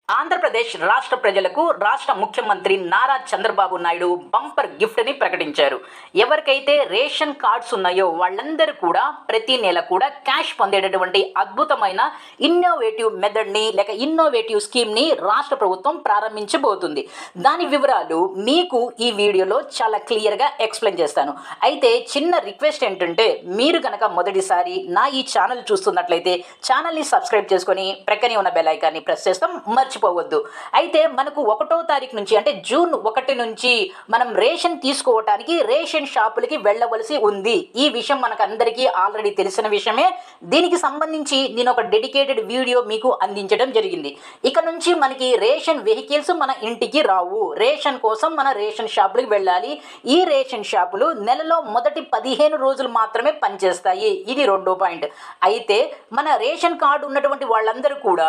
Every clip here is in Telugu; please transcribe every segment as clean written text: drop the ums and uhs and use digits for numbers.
ఆంధ్రప్రదేశ్ రాష్ట్ర ప్రజలకు రాష్ట్ర ముఖ్యమంత్రి నారా చంద్రబాబు నాయుడు బంపర్ గిఫ్ట్ ని ప్రకటించారు. ఎవరికైతే రేషన్ కార్డ్స్ ఉన్నాయో వాళ్ళందరూ కూడా ప్రతి నెల కూడా క్యాష్ పొందేటటువంటి అద్భుతమైన ఇన్నోవేటివ్ మెథడ్ ని లేక ఇన్నోవేటివ్ స్కీమ్ ని రాష్ట్ర ప్రభుత్వం ప్రారంభించబోతుంది. దాని వివరాలు మీకు ఈ వీడియోలో చాలా క్లియర్ గా ఎక్స్ప్లెయిన్ చేస్తాను. అయితే చిన్న రిక్వెస్ట్ ఏంటంటే, మీరు కనుక మొదటిసారి నా ఈ ఛానల్ చూస్తున్నట్లయితే ఛానల్ ని సబ్స్క్రైబ్ చేసుకొని ప్రక్కనే ఉన్న బెల్ ఐకాన్ ని ప్రెస్ చేస్తాం, మర్చిపోవద్దు. అయితే మనకు 1వ తారీఖు నుంచి అంటే జూన్ 1 నుంచి మనం రేషన్ తీసుకోవటానికి రేషన్ షాపులకి వెళ్ళవలసి ఉంది. ఈ విషయం మనకు అందరికీ ఆల్రెడీ తెలిసిన విషయమే. దీనికి సంబంధించి నేను ఒక డెడికేటెడ్ వీడియో మీకు అందించడం జరిగింది. ఇక నుంచి మనకి రేషన్ వెహికల్స్ మన ఇంటికి రావు. రేషన్ కోసం మన రేషన్ షాపులకు వెళ్ళాలి. ఈ రేషన్ షాపులు నెలలో మొదటి 15 రోజులు మాత్రమే పనిచేస్తాయి. ఇది 2వ పాయింట్. అయితే మన రేషన్ కార్డు ఉన్నటువంటి వాళ్ళందరూ కూడా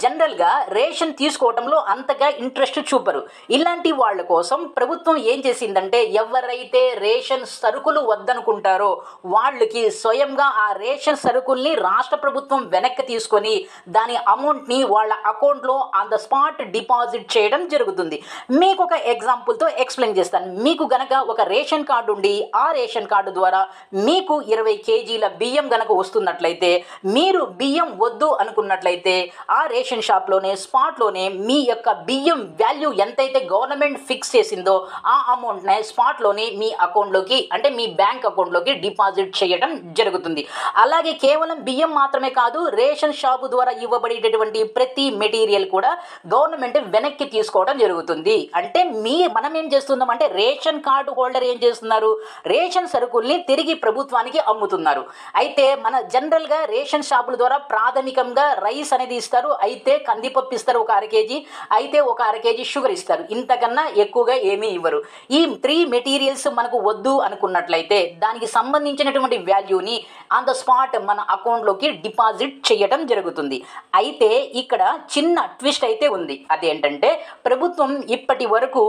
జనరల్గా రేషన్ తీసుకోవడంలో అంతగా ఇంట్రెస్ట్ చూపరు. ఇలాంటి వాళ్ళ కోసం ప్రభుత్వం ఏం చేసిందంటే, ఎవరైతే రేషన్ సరుకులు వద్దనుకుంటారో వాళ్ళకి స్వయంగా ఆ రేషన్ సరుకుల్ని రాష్ట్ర ప్రభుత్వం వెనక్కి తీసుకొని దాని అమౌంట్ని వాళ్ళ అకౌంట్లో ఆన్ ద స్పాట్ డిపాజిట్ చేయడం జరుగుతుంది. మీకు ఒక ఎగ్జాంపుల్తో ఎక్స్ప్లెయిన్ చేస్తాను. మీకు గనక ఒక రేషన్ కార్డు ఉండి ఆ రేషన్ కార్డు ద్వారా మీకు 20 కేజీల బియ్యం గనక వస్తున్నట్లయితే, మీరు బియ్యం వద్దు అనుకున్నట్లయితే ఆ రేషన్ షాప్లోనే స్పాట్లోనే మీ యొక్క బియ్యం వాల్యూ ఎంతైతే గవర్నమెంట్ ఫిక్స్ చేసిందో ఆ అమౌంట్ని స్పాట్లోనే మీ అకౌంట్లోకి అంటే మీ బ్యాంక్ అకౌంట్లోకి డిపాజిట్ చేయడం జరుగుతుంది. అలాగే కేవలం బియ్యం మాత్రమే కాదు, రేషన్ షాపు ద్వారా ఇవ్వబడేటటువంటి ప్రతి మెటీరియల్ కూడా గవర్నమెంట్ వెనక్కి తీసుకోవడం జరుగుతుంది. అంటే మనం ఏం చేస్తున్నాం అంటే, రేషన్ కార్డు హోల్డర్ ఏం చేస్తున్నారు, రేషన్ సరుకుల్ని తిరిగి ప్రభుత్వానికి అమ్ముతున్నారు. అయితే మన జనరల్గా రేషన్ షాపుల ద్వారా ప్రాథమికంగా రైస్ అనేది ఇస్తారు, అయితే కందిపప్పు ఇస్తారు ఒక 1/2 కేజీ, అయితే ఒక 1/2 కేజీ షుగర్ ఇస్తారు. ఇంతకన్నా ఎక్కువగా ఏమీ ఇవ్వరు. ఈ 3 మెటీరియల్స్ మనకు వద్దు అనుకున్నట్లయితే దానికి సంబంధించినటువంటి వాల్యూని ఆన్ ద స్పాట్ మన అకౌంట్లోకి డిపాజిట్ చేయడం జరుగుతుంది. అయితే ఇక్కడ చిన్న ట్విస్ట్ అయితే ఉంది. అదేంటంటే, ప్రభుత్వం ఇప్పటి వరకు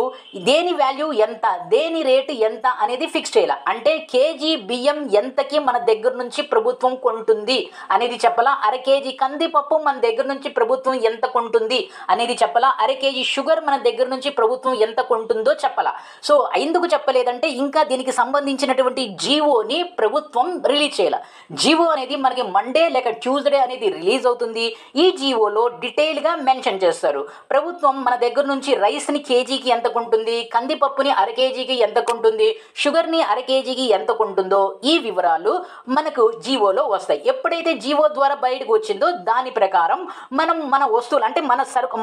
దేని వాల్యూ ఎంత, దేని రేటు ఎంత అనేది ఫిక్స్ చేయాలి. అంటే కేజీ బియ్యం ఎంతకి మన దగ్గర నుంచి ప్రభుత్వం కొంటుంది అనేది చెప్పాలా, 1/2 కేజీ కందిపప్పు మన దగ్గర నుంచి ప్రభుత్వం ఎంత కొంటుంది అనేది చెప్పాలా, 1/2 కేజీ షుగర్ మన దగ్గర నుంచి ప్రభుత్వం ఎంత కొంటుందో చెప్పాలా. సో ఎందుకు చెప్పలేదంటే, ఇంకా దీనికి సంబంధించినటువంటి జీవోని ప్రభుత్వం రిలీజ్ చేయాలి. జీవో అనేది మనకి మండే లేక ట్యూస్డే అనేది రిలీజ్ అవుతుంది. ఈ జీవోలో డీటెయిల్గా మెన్షన్ చేస్తారు. ప్రభుత్వం మన దగ్గర నుంచి రైస్ని కేజీకి ఎంత కొంటుంది, కందిపప్పుని 1/2 కేజీకి ఎంత కొంటుంది, షుగర్ని 1/2 కేజీకి ఎంత కొంటుందో ఈ వివరాలు మనకు జీవోలో వస్తాయి. ఎప్పుడైతే జీవో ద్వారా బయటకు వచ్చిందో దాని ప్రకారం మనం మన వస్తువులు అంటే మన సరుకు